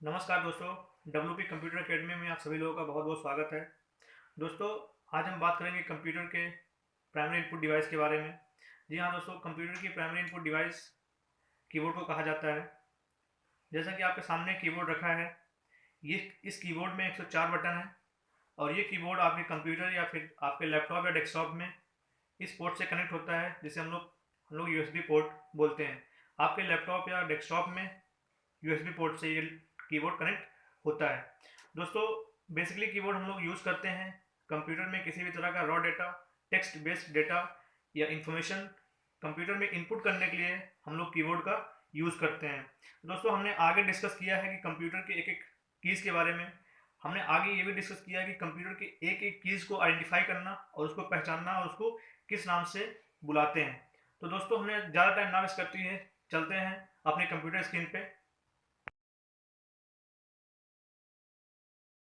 नमस्कार दोस्तों। WP computer academy में आप सभी लोगों का बहुत बहुत स्वागत है। दोस्तों, आज हम बात करेंगे कंप्यूटर के प्राइमरी इनपुट डिवाइस के बारे में। जी हाँ दोस्तों, कंप्यूटर की प्राइमरी इनपुट डिवाइस कीबोर्ड को कहा जाता है। जैसा कि आपके सामने कीबोर्ड रखा है, ये इस कीबोर्ड में 104 बटन है और ये कीबोर्ड आपके कंप्यूटर या फिर आपके लैपटॉप या डेस्कटॉप में इस पोर्ट से कनेक्ट होता है, जिसे हम लोग यूएसबी पोर्ट बोलते हैं। आपके लैपटॉप या डेस्कटॉप में यूएसबी पोर्ट से ये कीबोर्ड कनेक्ट होता है। दोस्तों, बेसिकली कीबोर्ड हम लोग यूज़ करते हैं कंप्यूटर में किसी भी तरह का raw data, text based data या इंफॉर्मेशन कंप्यूटर में इनपुट करने के लिए हम लोग कीबोर्ड का यूज़ करते हैं। दोस्तों, हमने आगे डिस्कस किया है कि कंप्यूटर के एक एक कीज़ के बारे में। हमने आगे ये भी डिस्कस किया है कि कंप्यूटर के एक एक कीज़ को आइडेंटिफाई करना और उसको पहचानना और उसको किस नाम से बुलाते हैं। तो दोस्तों, हमने ज़्यादा टाइम ना वेस्ट करते हुए चलते हैं अपने कंप्यूटर स्क्रीन पे